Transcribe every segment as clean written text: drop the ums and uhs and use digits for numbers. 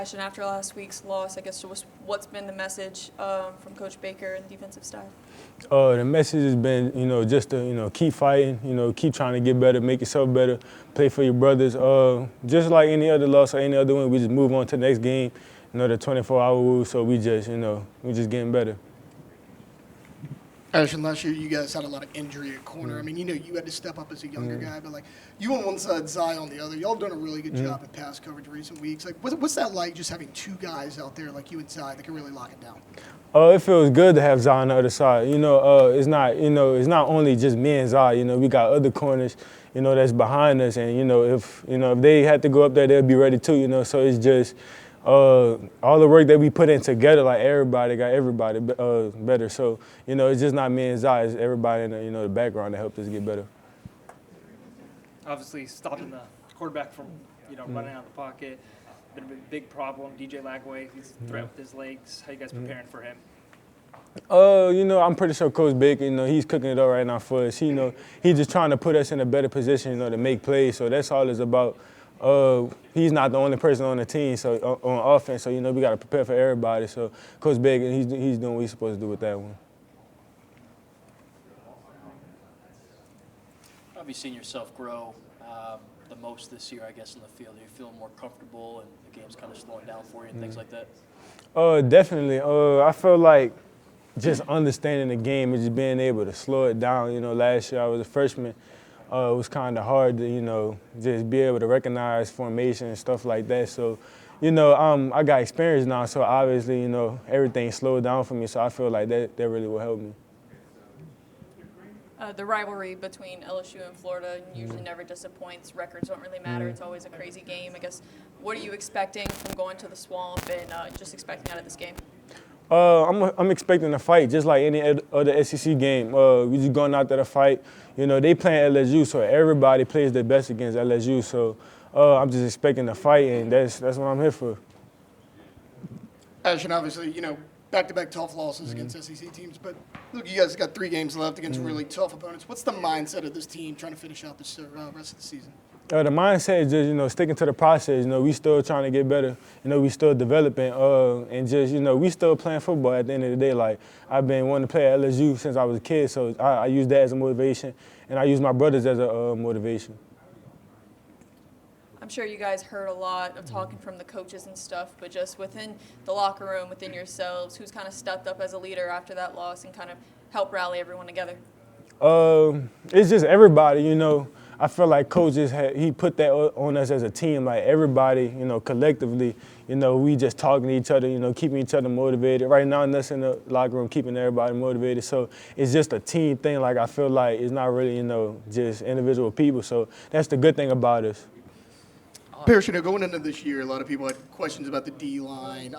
Ashton, after last week's loss, I guess what's been the message from Coach Baker and the defensive staff? The message has been, just to, keep fighting, keep trying to get better, make yourself better, play for your brothers. Just like any other loss or any other win, we just move on to the next game. The 24-hour rule, so we just getting better. Ashton, last year you guys had a lot of injury at corner. I mean, you had to step up as a younger guy, but like you on one side, Zavion on the other. Y'all done a really good job at pass coverage in recent weeks. Like, what's that like, just having two guys out there like you and Zavion that can really lock it down? It feels good to have Zavion on the other side. It's not only just me and Zavion. We got other corners, that's behind us, and if they had to go up there, they'll be ready too. So it's just. All the work that we put in together, like everybody got everybody better. So, it's just not me and Zai, it's everybody in the background that helped us get better. Obviously, stopping the quarterback from, running out of the pocket, been a big problem. DJ Lagway, he's a threat with his legs. How you guys preparing for him? I'm pretty sure Coach Baker, he's cooking it up right now for us. He's just trying to put us in a better position, to make plays. So that's all it's about. He's not the only person on the team, so on offense. So we got to prepare for everybody. So Coach Baker, he's doing what he's supposed to do with that one. Have you seen yourself grow the most this year, I guess, in the field? Are you feeling more comfortable and the game's kind of slowing down for you and things like that? Definitely. I feel like just understanding the game and just being able to slow it down. Last year I was a freshman. It was kind of hard to, just be able to recognize formation and stuff like that. So, I got experience now, so obviously, everything slowed down for me. So I feel like that really will help me. The rivalry between LSU and Florida usually never disappoints. Records don't really matter. It's always a crazy game. I guess, what are you expecting from going to the Swamp and just expecting out of this game? I'm expecting a fight, just like any other SEC game. We just going out there to fight. They playing LSU, so everybody plays their best against LSU. So I'm just expecting a fight, and that's what I'm here for. Ashton, obviously, back-to-back tough losses against SEC teams, but look, you guys got 3 games left against really tough opponents. What's the mindset of this team trying to finish out this rest of the season? The mindset is just, sticking to the process. We still trying to get better. We still developing. And just, we still playing football at the end of the day. Like, I've been wanting to play at LSU since I was a kid, so I use that as a motivation. And I use my brothers as a motivation. I'm sure you guys heard a lot of talking from the coaches and stuff, but just within the locker room, within yourselves, who's kind of stepped up as a leader after that loss and kind of helped rally everyone together? It's just everybody, I feel like coaches, he put that on us as a team, like everybody, collectively, we just talking to each other, keeping each other motivated. Right now, us in the locker room, keeping everybody motivated. So it's just a team thing. Like, I feel like it's not really, just individual people. So that's the good thing about us. Parrish, going into this year, a lot of people had questions about the D-line,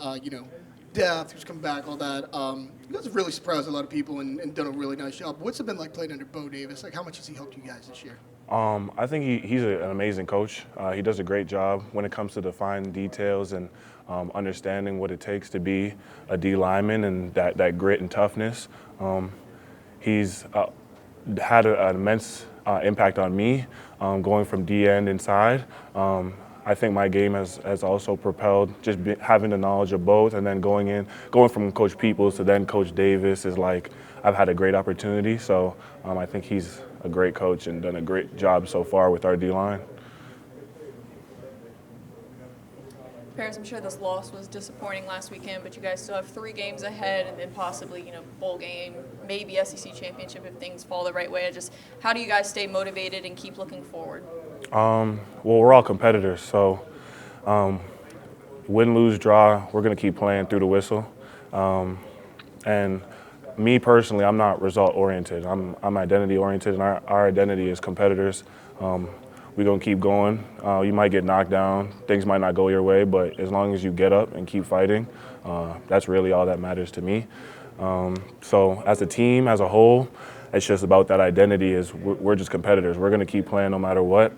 depth, who's come back, all that. You guys have really surprised a lot of people and done a really nice job. What's it been like playing under Bo Davis? Like, how much has he helped you guys this year? I think he's an amazing coach. He does a great job when it comes to the fine details and understanding what it takes to be a D lineman and that grit and toughness. He's had an immense impact on me going from D end inside. I think my game has also propelled just having the knowledge of both, and then going from Coach Peoples to then Coach Davis is like I've had a great opportunity. So I think he's a great coach and done a great job so far with our D-line. Parrish, I'm sure this loss was disappointing last weekend, but you guys still have 3 games ahead and then possibly, bowl game, maybe SEC championship if things fall the right way. Just how do you guys stay motivated and keep looking forward? Well, we're all competitors, so win, lose, draw, we're going to keep playing through the whistle. And me personally, I'm not result-oriented. I'm identity-oriented, and our identity is competitors. We're going to keep going. You might get knocked down. Things might not go your way, but as long as you get up and keep fighting, that's really all that matters to me. So as a team, as a whole, it's just about that identity is we're just competitors. We're going to keep playing no matter what.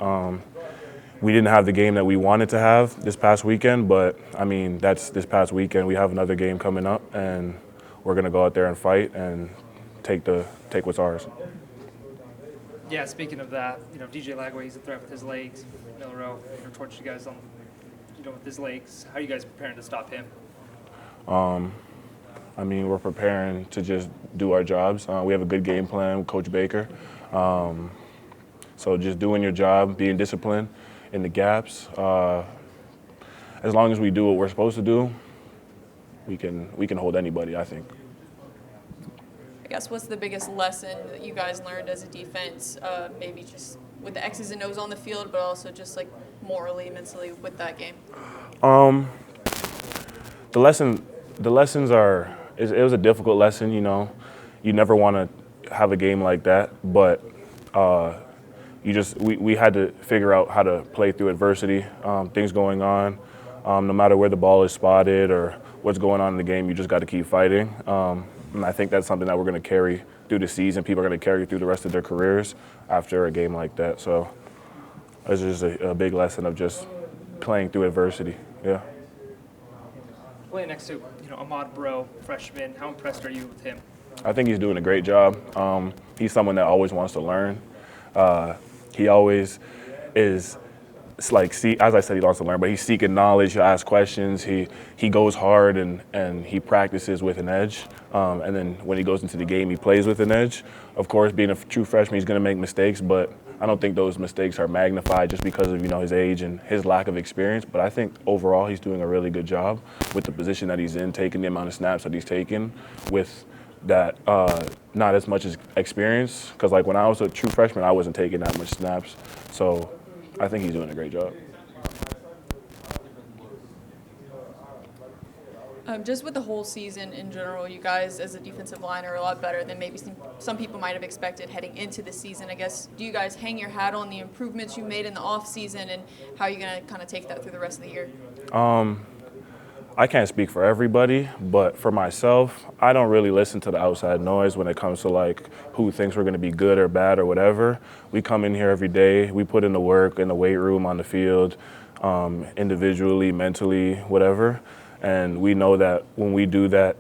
We didn't have the game that we wanted to have this past weekend, but, I mean, that's this past weekend. We have another game coming up, and we're going to go out there and fight and take what's ours. Yeah, speaking of that, DJ Lagway, he's a threat with his legs. Milrow torched you guys on with his legs. How are you guys preparing to stop him? I mean, we're preparing to just do our jobs. We have a good game plan with Coach Baker. So just doing your job, being disciplined in the gaps. As long as we do what we're supposed to do, we can hold anybody, I think. I guess what's the biggest lesson that you guys learned as a defense, maybe just with the X's and O's on the field, but also just like morally, mentally with that game? The lessons are, it was a difficult lesson, you know. You never want to have a game like that, but we had to figure out how to play through adversity, things going on. No matter where the ball is spotted or what's going on in the game, you just got to keep fighting. And I think that's something that we're going to carry through the season. People are going to carry through the rest of their careers after a game like that. So it's just a big lesson of just playing through adversity. Yeah. Playing next to Ahmad Bro, freshman. How impressed are you with him? I think he's doing a great job. He's someone that always wants to learn. He always is. It's like, as I said, he wants to learn, but he's seeking knowledge. He'll ask questions. He goes hard and he practices with an edge. And then when he goes into the game, he plays with an edge. Of course, being a true freshman, he's going to make mistakes, but I don't think those mistakes are magnified just because of his age and his lack of experience. But I think overall he's doing a really good job with the position that he's in, taking the amount of snaps that he's taken with that not as much as experience. Because like when I was a true freshman, I wasn't taking that much snaps. So I think he's doing a great job. Just with the whole season in general, you guys as a defensive line are a lot better than maybe some people might have expected heading into the season. I guess, do you guys hang your hat on the improvements you made in the offseason, and how are you going to kind of take that through the rest of the year? I can't speak for everybody, but for myself, I don't really listen to the outside noise when it comes to like who thinks we're going to be good or bad or whatever. We come in here every day. We put in the work in the weight room, on the field, individually, mentally, whatever. And we know that when we do that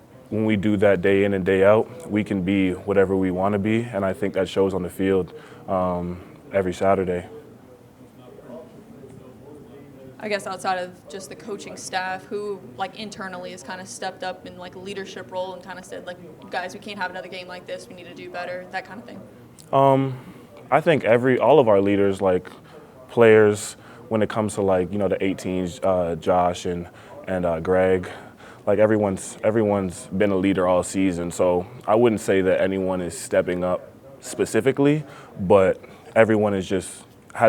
day in and day out, we can be whatever we want to be. And I think that shows on the field every Saturday. I guess outside of just the coaching staff, who like internally has kind of stepped up in like a leadership role and kind of said like, guys, we can't have another game like this. We need to do better, that kind of thing. I think all of our leaders, like players, when it comes to like the 18s, Josh and Greg, like everyone's been a leader all season. So I wouldn't say that anyone is stepping up specifically, but everyone has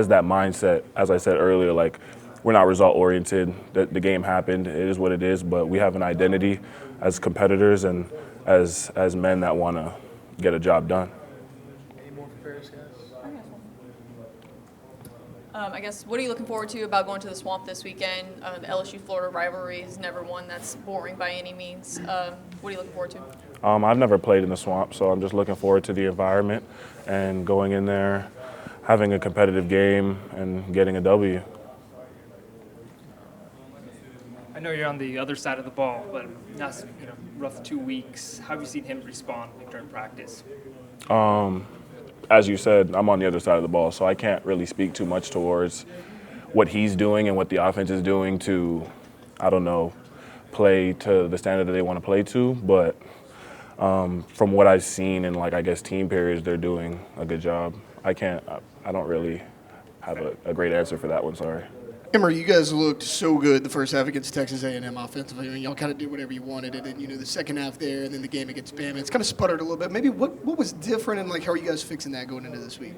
that mindset. As I said earlier, like we're not result oriented. The game happened. It is what it is. But we have an identity as competitors and as men that want to get a job done. Any more for Paris, guys? I guess, what are you looking forward to about going to the Swamp this weekend? The LSU-Florida rivalry is never one that's boring by any means. What are you looking forward to? I've never played in the Swamp, so I'm just looking forward to the environment and going in there, having a competitive game, and getting a W. I know you're on the other side of the ball, but that's rough 2 weeks. How have you seen him respond during practice? As you said, I'm on the other side of the ball, so I can't really speak too much towards what he's doing and what the offense is doing to, I don't know, play to the standard that they want to play to. But from what I've seen in, like, I guess team periods, they're doing a good job. I don't really have a great answer for that one, sorry. Emery, you guys looked so good the first half against Texas A&M offensively. I mean, y'all kind of did whatever you wanted, and then the second half there, and then the game against Bama, it's kind of sputtered a little bit. Maybe what was different, and like how are you guys fixing that going into this week?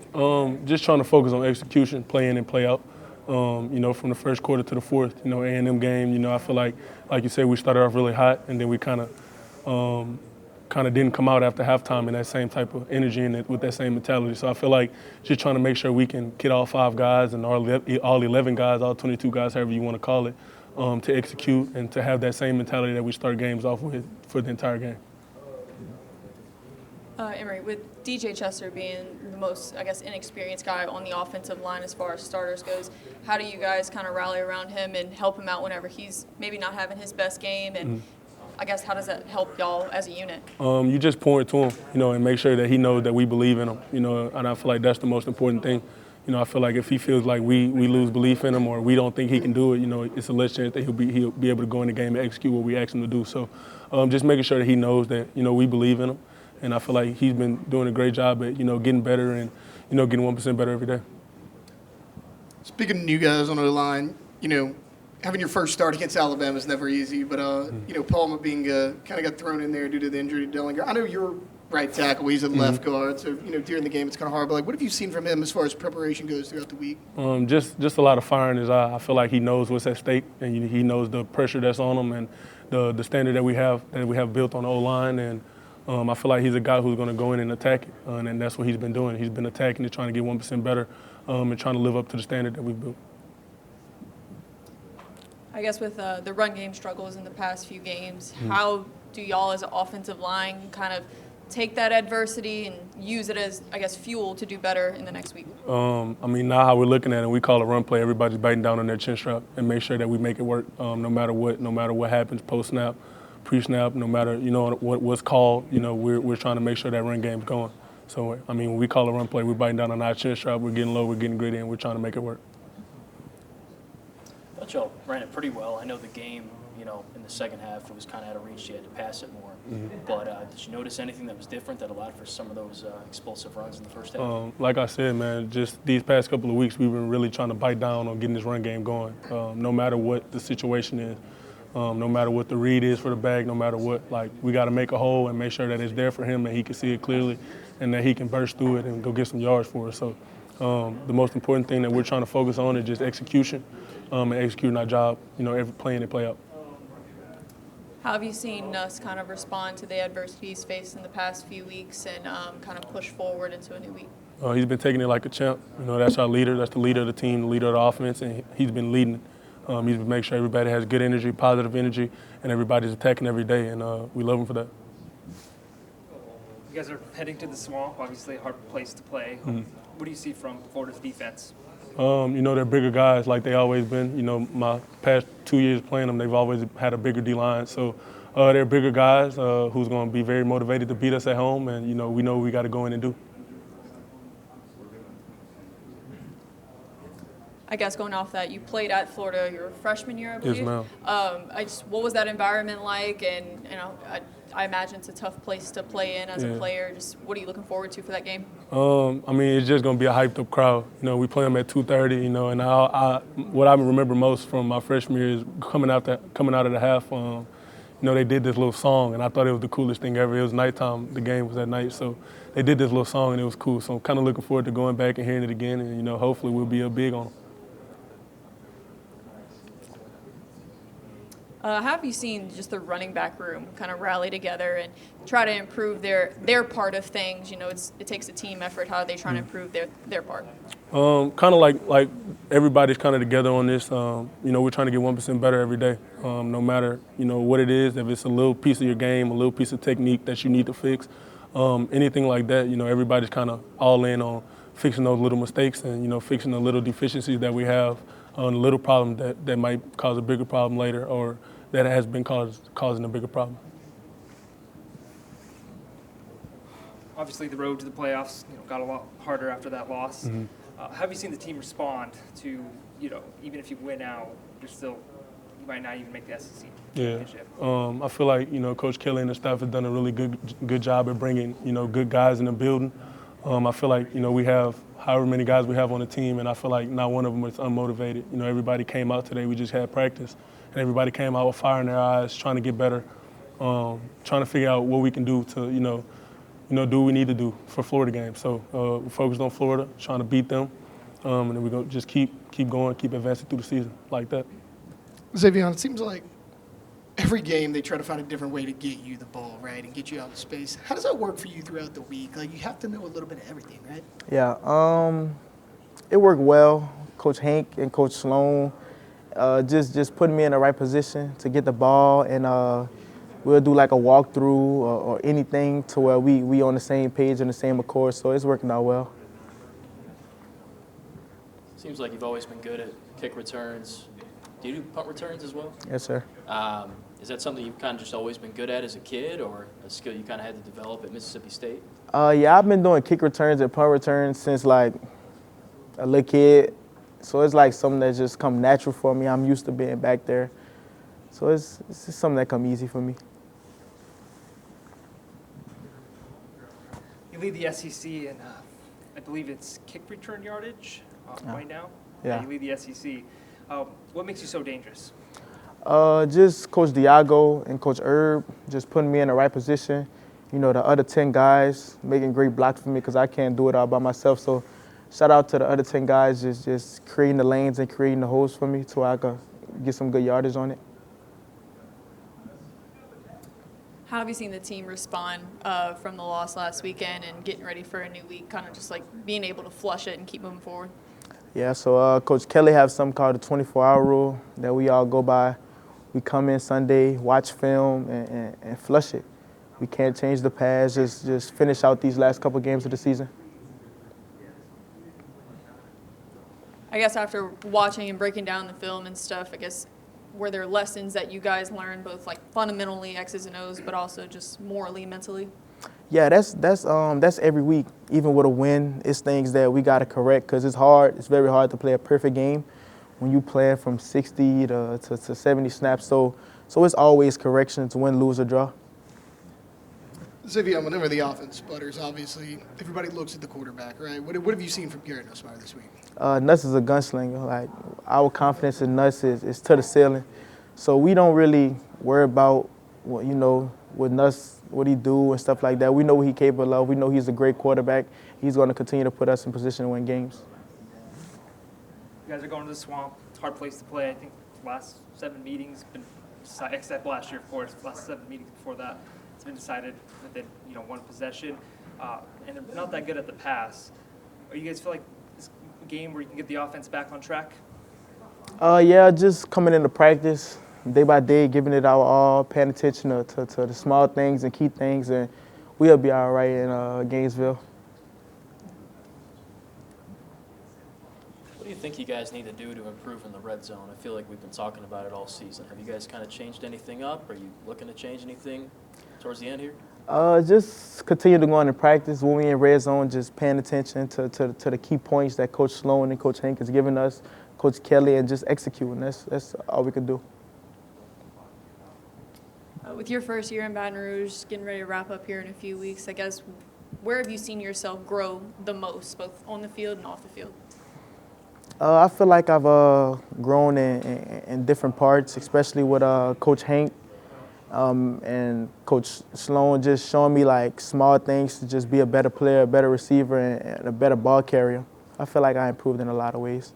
Just trying to focus on execution, play in and play out. From the first quarter to the fourth, A&M game. I feel like you said, we started off really hot, and then we kind of didn't come out after halftime in that same type of energy and with that same mentality. So I feel like just trying to make sure we can get all 5 guys and all 11 guys, all 22 guys, however you want to call it, to execute and to have that same mentality that we start games off with for the entire game. Emery, with DJ Chester being the most, I guess, inexperienced guy on the offensive line as far as starters goes, how do you guys kind of rally around him and help him out whenever he's maybe not having his best game? And I guess, how does that help y'all as a unit? You just pour it to him, and make sure that he knows that we believe in him, and I feel like that's the most important thing. I feel like if he feels like we lose belief in him or we don't think he can do it, it's a less chance that he'll be able to go in the game and execute what we ask him to do. So just making sure that he knows that, we believe in him. And I feel like he's been doing a great job at, getting better and, getting 1% better every day. Speaking of new guys on the line, having your first start against Alabama is never easy, but, Palma being kind of got thrown in there due to the injury to Dellinger. I know you're right tackle, he's a left guard, so, during the game it's kind of hard, but, what have you seen from him as far as preparation goes throughout the week? Just a lot of fire in his eye. I feel like he knows what's at stake, and he knows the pressure that's on him and the standard that we have built on the O-line, and I feel like he's a guy who's going to go in and attack it, and that's what he's been doing. He's been attacking it, trying to get 1% better, and trying to live up to the standard that we've built. I guess with the run game struggles in the past few games, how do y'all as an offensive line kind of take that adversity and use it as, I guess, fuel to do better in the next week? Now how we're looking at it, we call a run play. Everybody's biting down on their chin strap and make sure that we make it work no matter what happens, post-snap, pre-snap, no matter, what's called, we're trying to make sure that run game's going. So, when we call a run play, we're biting down on our chin strap, we're getting low, we're getting gritty, and we're trying to make it work. I thought y'all ran it pretty well. I know the game, in the second half, it was kind of out of reach. You had to pass it more. But did you notice anything that was different that allowed for some of those explosive runs in the first half? Like I said, man, just these past couple of weeks, we've been really trying to bite down on getting this run game going. No matter what the situation is, no matter what the read is for the bag, no matter what, we got to make a hole and make sure that it's there for him, that he can see it clearly, and that he can burst through it and go get some yards for us. So the most important thing that we're trying to focus on is just execution and executing our job, every play in and play out. How have you seen us kind of respond to the adversities faced in the past few weeks and kind of push forward into a new week? He's been taking it like a champ. That's our leader. That's the leader of the team, the leader of the offense, and he's been leading it. He's been making sure everybody has good energy, positive energy, and everybody's attacking every day, and we love him for that. You guys are heading to the Swamp, obviously a hard place to play. What do you see from Florida's defense? They're bigger guys like they always been. My past 2 years playing them, they've always had a bigger D-line. So they're bigger guys who's going to be very motivated to beat us at home, and, we know what we got to go in and do. I guess going off that, you played at Florida your freshman year, I believe. Yes, ma'am. What was that environment like? And I imagine it's a tough place to play in as a player. Just what are you looking forward to for that game? It's just going to be a hyped up crowd. We play them at 2:30. And what I remember most from my freshman year is coming out of the half. They did this little song, and I thought it was the coolest thing ever. It was nighttime. The game was at night, so they did this little song, and it was cool. So I'm kind of looking forward to going back and hearing it again, and hopefully we'll be up big on them. How have you seen just the running back room kind of rally together and try to improve their part of things? It takes a team effort. How are they trying to improve their part? Kind of like everybody's kind of together on this. We're trying to get 1% better every day, no matter, what it is. If it's a little piece of your game, a little piece of technique that you need to fix, anything like that, everybody's kind of all in on fixing those little mistakes and, fixing the little deficiencies that we have, a little problem that might cause a bigger problem later or that has been causing a bigger problem. Obviously, the road to the playoffs got a lot harder after that loss. How have you seen the team respond to, even if you win out, you might not even make the SEC championship? I feel like, Coach Kelly and the staff have done a really good job at bringing, good guys in the building. I feel like, we have however many guys we have on the team, and I feel like not one of them is unmotivated. Everybody came out today. We just had practice, and everybody came out with fire in their eyes, trying to get better, trying to figure out what we can do to, do what we need to do for Florida games. So we're focused on Florida, trying to beat them, and then we're going to just keep going, keep advancing through the season like that. Zavion, it seems like every game they try to find a different way to get you the ball, right, and get you out of space. How does that work for you throughout the week? You have to know a little bit of everything, right? Yeah, it worked well. Coach Hank and Coach Sloan just putting me in the right position to get the ball, and we'll do like a walkthrough or anything to where we on the same page and the same accord, so it's working out well. Seems like you've always been good at kick returns. Do you do punt returns as well? Yes, sir. Is that something you've kind of just always been good at as a kid, or a skill you kind of had to develop at Mississippi State? Yeah, I've been doing kick returns and punt returns since like a little kid. So it's like something that just come natural for me. I'm used to being back there. So it's just something that come easy for me. You lead the SEC in, I believe it's kick return yardage right now. Yeah. You lead the SEC. What makes you so dangerous? Just Coach Diago and Coach Herb just putting me in the right position. You know, the other 10 guys making great blocks for me because I can't do it all by myself. So shout out to the other 10 guys just creating the lanes and creating the holes for me so I can get some good yardage on it. How have you seen the team respond from the loss last weekend and getting ready for a new week, kind of just like being able to flush it and keep moving forward? Yeah, so Coach Kelly has something called the 24-hour rule that we all go by. We come in Sunday, watch film, and flush it. We can't change the past, just finish out these last couple games of the season. I guess after watching and breaking down the film and stuff, I guess, were there lessons that you guys learned, both like fundamentally X's and O's, but also just morally, mentally? Yeah, that's every week. Even with a win, it's things that we got to correct because it's hard. It's very hard to play a perfect game when you play from 60 to 70 snaps. So it's always correction to win, lose, or draw. Zavion, whenever the offense sputters, obviously everybody looks at the quarterback, right? What have you seen from Garrett Nussmeier this week? Nuss is a gunslinger. Like, our confidence in Nuss is to the ceiling. So we don't really worry about with Nuss, what he do and stuff like that. We know what he's capable of. We know he's a great quarterback. He's going to continue to put us in position to win games. You guys are going to the Swamp. It's a hard place to play. I think the last 7 meetings, except last year, of course, the last 7 meetings before that, it's been decided within one possession. And they're not that good at the pass. Are you guys feel like this game where you can get the offense back on track? Yeah, just coming into practice, day by day, giving it our all, paying attention to the small things and key things, and we'll be all right in Gainesville. What do you think you guys need to do to improve in the red zone? I feel like we've been talking about it all season. Have you guys kind of changed anything up? Are you looking to change anything towards the end here? Just continue to go into practice. When we in red zone, just paying attention to the key points that Coach Sloan and Coach Hank has given us, Coach Kelly, and just executing. That's all we can do. With your first year in Baton Rouge, getting ready to wrap up here in a few weeks, I guess, where have you seen yourself grow the most, both on the field and off the field? I feel like I've grown in different parts, especially with Coach Hank and Coach Sloan just showing me like small things to just be a better player, a better receiver, and a better ball carrier. I feel like I improved in a lot of ways.